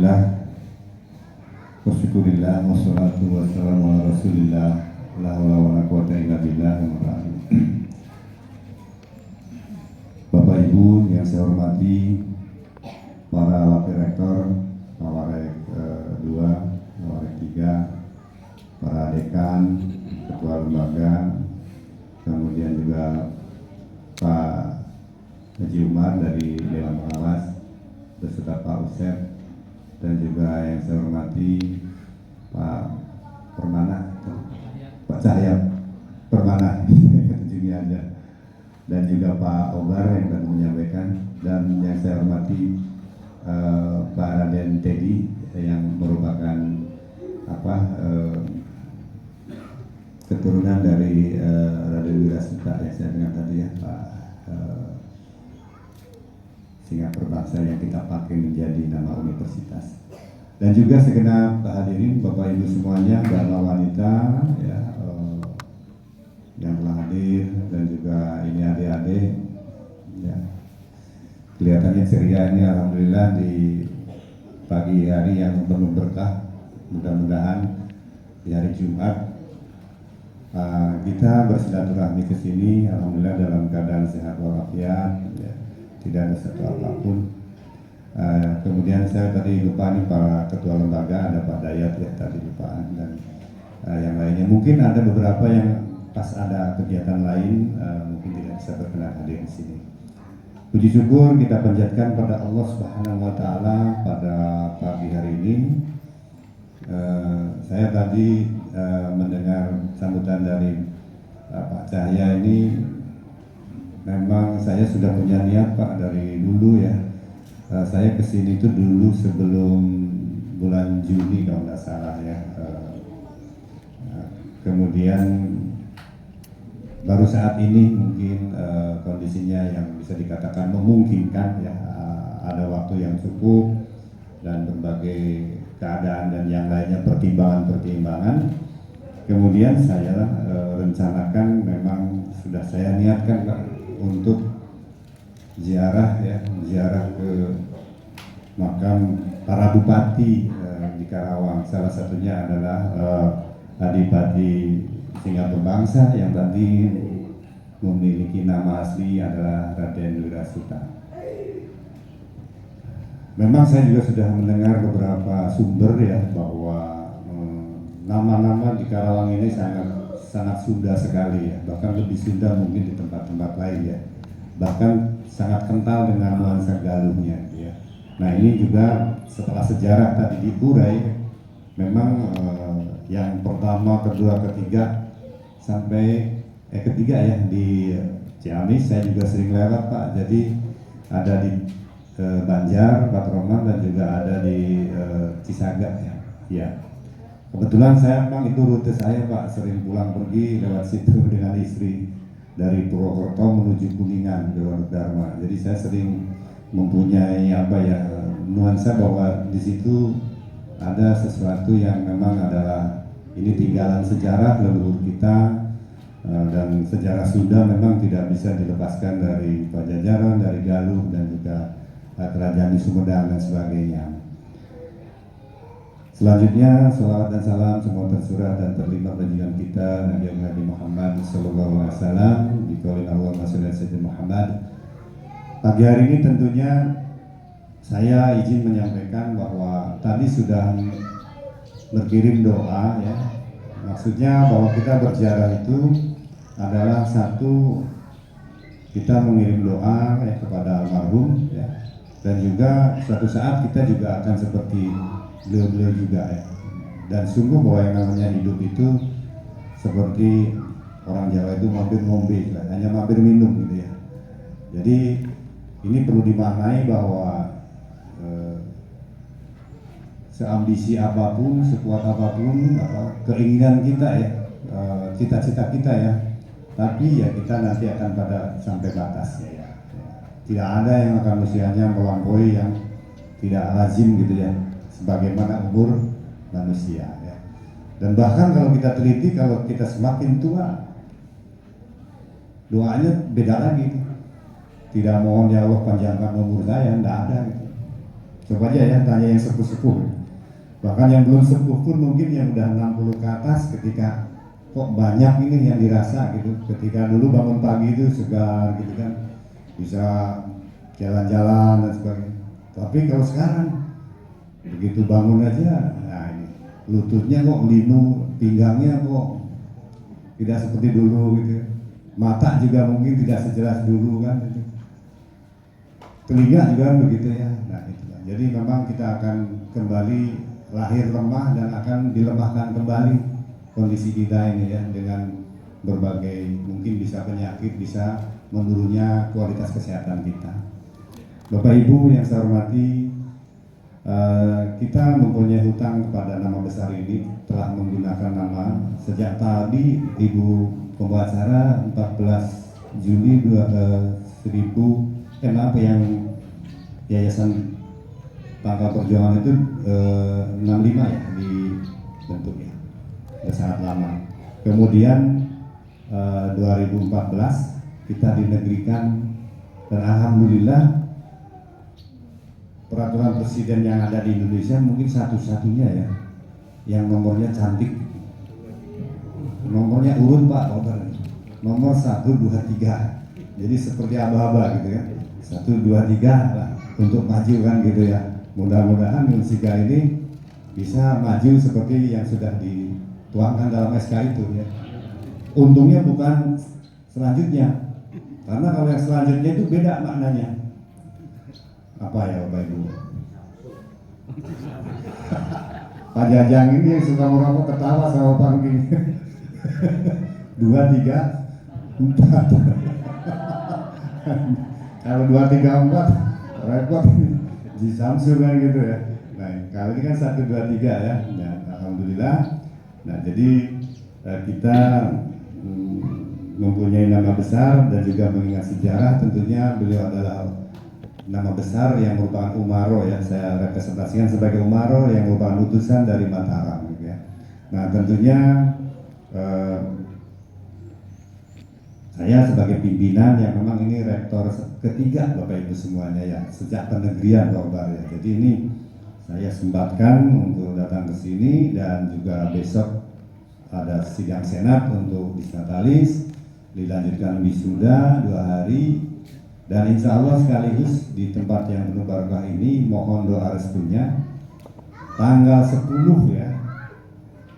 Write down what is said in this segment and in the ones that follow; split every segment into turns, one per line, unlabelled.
Alhamdulillah, bersyukurillah, wassalatu wassalamu ala rasulillah, la haula wa la quwata illa billah. Bapak Ibu yang saya hormati, para wakil rektor, Wawarek 2, Wawarek 3, para dekan, ketua lembaga, kemudian juga Pak Haji Umar dari Dewan Pengawas, beserta Pak Usep, dan juga yang saya hormati Pak Permana, Pak Cahya Permana, ujungnya aja, dan juga Pak Obar yang tadi menyampaikan, dan yang saya hormati Pak Raden Teddy yang merupakan keturunan dari Raden Wirasuta yang saya dengar tadi ya, Pak Singapura Bangsa yang kita pakai menjadi nama universitas. Dan juga segenap hadirin Bapak Ibu semuanya, dharma wanita ya, yang telah hadir, dan juga ini adik-adik ya, kelihatannya ceria ini alhamdulillah di pagi hari yang penuh berkah. Mudah-mudahan di hari Jumat kita bersilaturahmi ke sini alhamdulillah dalam keadaan sehat walafiat ya, tidak ada satu apapun. Kemudian saya tadi lupa nih para ketua lembaga, ada Pak Dayat ya tadi lupaan, dan yang lainnya. Mungkin ada beberapa yang pas ada kegiatan lain mungkin tidak bisa berkenan hadir di sini. Puji syukur kita panjatkan pada Allah Subhanahu wa taala pada pagi hari ini. Saya tadi mendengar sambutan dari Pak Cahya ini. Memang saya sudah punya niat Pak dari dulu ya. Saya kesini itu dulu sebelum bulan Juni kalau nggak salah ya. Kemudian baru saat ini mungkin kondisinya yang bisa dikatakan memungkinkan ya, ada waktu yang cukup dan berbagai keadaan dan yang lainnya pertimbangan-pertimbangan. Kemudian saya rencanakan, memang sudah saya niatkan Pak untuk ziarah ya, ziarah ke makam para bupati di Karawang. Salah satunya adalah Adipati Singapura Bangsa yang tadi memiliki nama asli adalah Raden Wirasuta. Memang saya juga sudah mendengar beberapa sumber ya bahwa nama-nama di Karawang ini sangat Sunda sekali ya, bahkan lebih Sunda mungkin di tempat-tempat lain ya, bahkan sangat kental dengan nuansa Galuhnya ya. Nah ini juga setelah sejarah tadi diurai, memang yang pertama, kedua, ketiga sampai ketiga ya di Ciamis saya juga sering lewat Pak. Jadi ada di Banjar, Patroman, dan juga ada di Cisaga ya. Ya. Kebetulan saya memang itu rute saya Pak, sering pulang pergi lewat situ dengan istri dari Purwokerto menuju Kuningan, Dewan Dharma. Jadi saya sering mempunyai nuansa bahwa di situ ada sesuatu yang memang adalah ini tinggalan sejarah leluhur kita, dan sejarah Sunda memang tidak bisa dilepaskan dari Pajajaran, dari Galuh, dan juga Kerajaan di Sumedang dan sebagainya. Selanjutnya, salawat dan salam semua tersurah dan terlimpah baginda kita Nabi Muhammad Sallallahu Alaihi Wasallam. Dikaulin Allah Masulullah Sayyidina Muhammad. Pagi hari ini tentunya saya izin menyampaikan bahwa tadi sudah berkirim doa ya. Maksudnya bahwa kita berziarah itu adalah satu, kita mengirim doa ya kepada almarhum ya, dan juga suatu saat kita juga akan seperti beliau-beliau juga ya. Dan sungguh bahwa yang namanya hidup itu seperti orang Jawa itu mampir ngombe, hanya mampir minum gitu ya. Jadi ini perlu dimaknai bahwa seambisi apapun, sekuat apapun keinginan kita ya, cita-cita kita ya, tapi ya kita nanti akan pada sampai batas ya. Tidak ada yang akan usianya melampaui yang tidak lazim gitu ya, sebagaimana umur manusia ya. Dan bahkan kalau kita teliti, kalau kita semakin tua, doanya beda lagi. Tidak mohon ya Allah panjangkan umur saya, tidak ada gitu. Coba aja ya tanya yang sepuh-sepuh. Bahkan yang belum sepuh pun mungkin yang udah 60 ke atas ketika kok banyak ini yang dirasa gitu. Ketika dulu bangun pagi itu segar gitu kan, bisa jalan-jalan dan sebagainya. Tapi kalau sekarang begitu bangun aja, nah ini lututnya kok linu, pinggangnya kok tidak seperti dulu gitu. Mata juga mungkin tidak sejelas dulu kan gitu. Telinga juga begitu ya. Nah itu. Jadi memang kita akan kembali lahir lemah dan akan dilemahkan kembali kondisi kita ini ya, dengan berbagai mungkin bisa penyakit, bisa menurunnya kualitas kesehatan kita. Bapak Ibu yang saya hormati, kita mempunyai hutang kepada nama besar ini, telah menggunakan nama sejak tadi Ibu pembawa acara 14 Juli 1000 yang Yayasan Pangkal Perjuangan itu 65 ya dibentuk ya, sudah sangat lama. Kemudian 2014 kita dinegrikan dan alhamdulillah peraturan presiden yang ada di Indonesia mungkin satu-satunya ya yang nomornya cantik, nomornya urut Pak, nomor 1, 2, 3, jadi seperti aba-aba gitu ya, 1, 2, 3 lah untuk maju kan gitu ya. Mudah-mudahan Unsika ini bisa maju seperti yang sudah dituangkan dalam SK itu ya. Untungnya bukan selanjutnya, karena kalau yang selanjutnya itu beda maknanya. Apa ya Bapak Ibu? Pak Jajang ini yang suka merokok ketawa sama Pak Gini. 2, 3, 4. Kalau 2, 3, 4 repot di Samsung kan gitu ya. Nah kali ini kan 1, 2, 3 ya. Nah, alhamdulillah. Nah jadi kita mempunyai nama besar dan juga mengingat sejarah. Tentunya beliau adalah nama besar yang merupakan Umaro ya. Saya representasikan sebagai Umaro yang merupakan utusan dari Mataram gitu ya. Nah tentunya saya sebagai pimpinan yang memang ini rektor ketiga Bapak Ibu semuanya ya, sejak penegrian Robar ya. Jadi ini saya sempatkan untuk datang ke sini dan juga besok ada sidang senat untuk disnatalis, dilanjutkan wisuda 2 hari, dan insya Allah sekaligus di tempat yang penuh barokah ini mohon doa restunya tanggal 10 ya,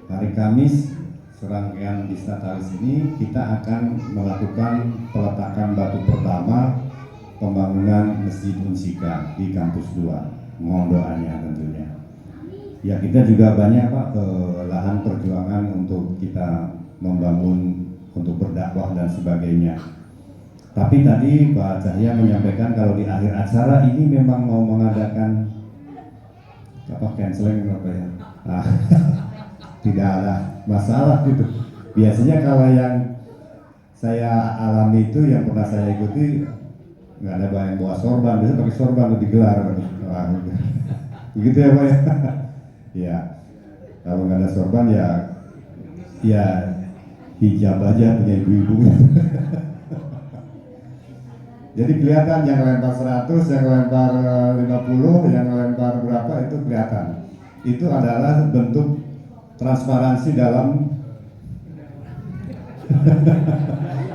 hari Kamis serangkaian disnatalis ini kita akan melakukan peletakan batu pertama pembangunan Masjid Unsika di kampus 2. Mohon doanya tentunya. Ya kita juga banyak Pak lahan perjuangan untuk kita membangun, untuk berdakwah dan sebagainya. Tapi tadi Pak Cahya menyampaikan kalau di akhir acara ini memang mau mengadakan apa canceling apa ya? Tidak ada masalah gitu. Biasanya kalau yang saya alami itu yang pernah saya ikuti nggak ada yang bawa sorban, biasanya pakai sorban untuk digelar. Begitu ya Pak ya. Ya kalau nggak ada sorban ya hijab aja punya ibu-ibu. Jadi kelihatan yang lempar 100, yang lempar 50, yang lempar berapa itu kelihatan. Itu adalah bentuk transparansi dalam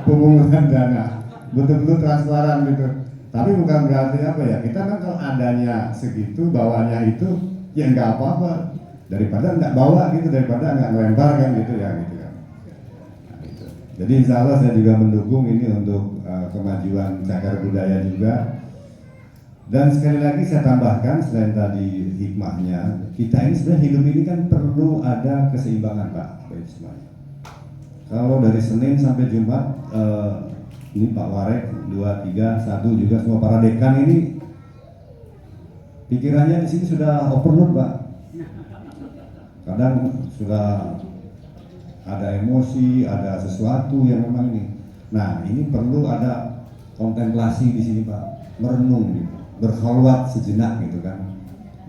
pemungutan dana, betul-betul transparan gitu. Tapi bukan berarti apa ya, kita kan kalau adanya segitu, bawanya itu ya nggak apa-apa, daripada nggak bawa gitu, daripada nggak melempar kan gitu ya gitu kan. Nah, gitu. Jadi insya Allah saya juga mendukung ini untuk kemajuan cagar budaya juga. Dan sekali lagi saya tambahkan, selain tadi hikmahnya, kita ini sebenarnya hidup ini kan perlu ada keseimbangan Pak, baik semuanya. Kalau dari Senin sampai Jumat, ini Pak Warek 2, 3, 1 juga semua para dekan ini pikirannya di sini sudah overload Pak. Kadang sudah ada emosi, ada sesuatu yang memang ini. Nah ini perlu ada kontemplasi di sini Pak, merenung gitu, berkhalwat sejenak gitu kan.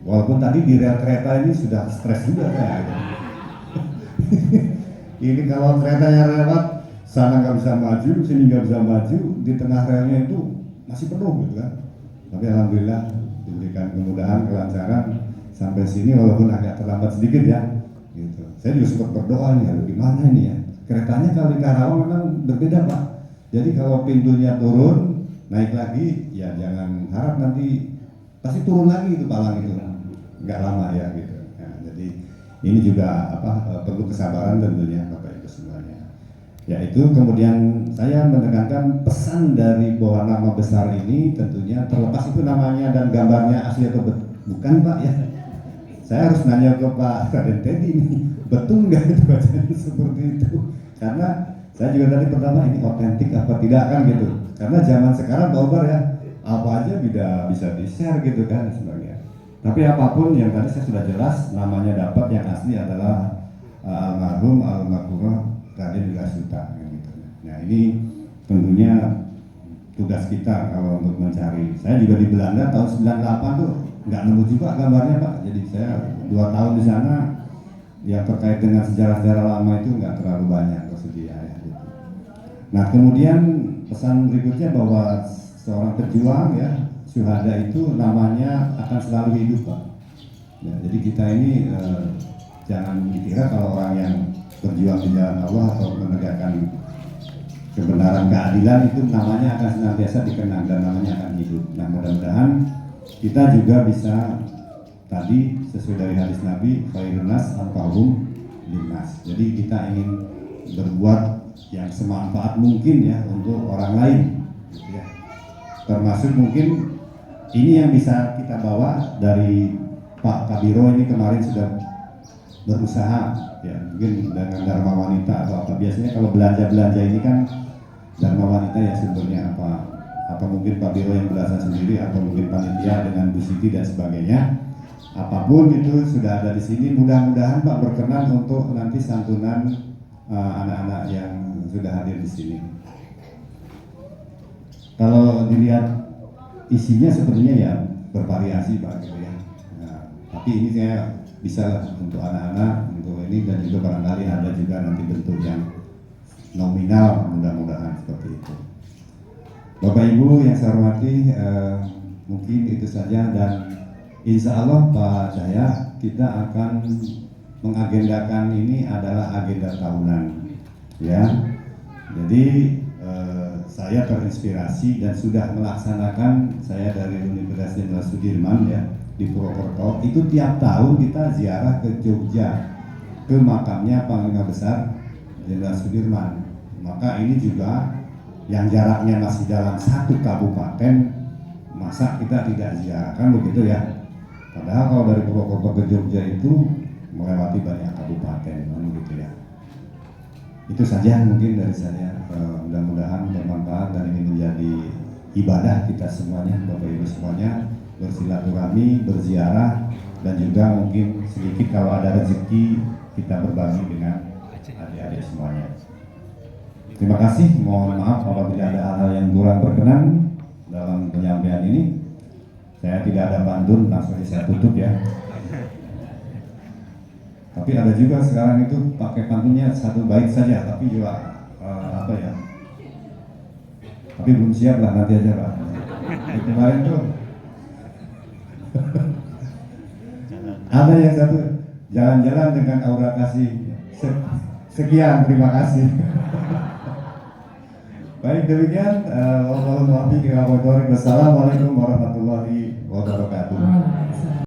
Walaupun tadi di rel kereta ini sudah stres juga saya gitu. Ini kalau keretanya lewat sana nggak bisa maju, sini nggak bisa maju, di tengah relnya itu masih penuh gitu kan. Tapi alhamdulillah diberikan kemudahan, kelancaran sampai sini walaupun agak terlambat sedikit ya. Gitu. Saya juga sempat berdoa nih, gimana ini ya? Keretanya kalau di Karawang memang berbeda Pak. Jadi kalau pintunya turun, naik lagi, ya jangan harap nanti pasti turun lagi itu palang itu, nggak lama ya gitu. Ya, jadi ini juga perlu kesabaran tentunya Bapak Ibu semuanya. Yaitu kemudian saya menekankan pesan dari bahwa nama besar ini tentunya terlepas itu namanya dan gambarnya asli atau bukan Pak ya. Saya harus nanya ke Pak Raden Teddy ini, betul nggak itu bacaan seperti itu? Karena saya juga tadi pertama ini otentik apa tidak kan gitu. Karena zaman sekarang Pak Umar ya, apa aja bisa di-share gitu kan sebenarnya. Tapi apapun yang tadi saya sudah jelas namanya dapat, yang asli adalah almarhum almarhumah Raden Wilasuta gitu. Nah ini tentunya tugas kita kalau untuk mencari. Saya juga di Belanda tahun 98 tuh nggak nemu juga gambarnya Pak. Jadi saya 2 tahun di sana, yang terkait dengan sejarah-sejarah lama itu nggak terlalu banyak tersedia ya. Gitu. Nah kemudian pesan berikutnya bahwa seorang pejuang ya, syuhada itu namanya akan selalu hidup Pak. Ya, jadi kita ini jangan dikira kalau orang yang berjuang di jalan Allah atau menegakkan kebenaran keadilan itu namanya akan senantiasa dikenang dan namanya akan hidup. Nah mudah-mudahan kita juga bisa tadi sesuai dari hadis Nabi, khairun nas anfa'uhum linnas. Jadi kita ingin berbuat yang semanfaat mungkin ya untuk orang lain gitu ya. Termasuk mungkin ini yang bisa kita bawa dari Pak Kabiro ini kemarin sudah berusaha ya, mungkin dengan Dharma Wanita atau apa. Biasanya kalau belanja ini kan Dharma Wanita ya sumbernya apa mungkin Pak Biro yang belasan sendiri atau mungkin panitia dengan Bu Siti dan sebagainya. Apapun itu sudah ada di sini. Mudah-mudahan Pak berkenan untuk nanti santunan anak-anak yang sudah hadir di sini. Kalau dilihat isinya sepertinya ya bervariasi Pak gitu ya. Nah, tapi ini saya bisa lah untuk anak-anak, untuk ini, dan juga barangkali ada juga nanti bentuk yang nominal, mudah-mudahan seperti itu. Bapak Ibu yang saya hormati, mungkin itu saja, dan insya Allah Pak Cahya kita akan mengagendakan ini adalah agenda tahunan ya. Jadi saya terinspirasi dan sudah melaksanakan, saya dari Universitas Jenderal Sudirman ya di Purwokerto, itu tiap tahun kita ziarah ke Jogja ke makamnya Panglima Besar Jenderal Sudirman. Maka ini juga yang jaraknya masih dalam satu kabupaten, masa kita tidak ziarah, kan begitu ya. Padahal kalau dari Purwokerto ke Jogja itu melewati banyak kabupaten, kan begitu ya. Itu saja mungkin dari saya. Mudah-mudahan bermanfaat dan ini menjadi ibadah kita semuanya, Bapak Ibu semuanya, bersilaturahmi, berziarah, dan juga mungkin sedikit kalau ada rezeki kita berbagi dengan adik-adik semuanya. Terima kasih, mohon maaf apabila ada hal-hal yang kurang berkenan dalam penyampaian ini. Saya tidak ada pantun, langsung saya tutup ya. Tapi ada juga sekarang itu pakai pantunnya satu bait saja, tapi juga apa ya? Tapi belum siap lah, nanti aja Pak. Kemarin tuh ada yang satu jalan-jalan dengan aura kasih. Sekian, terima kasih. Baik, demikian. Wassalamualaikum warahmatullahi wabarakatuh.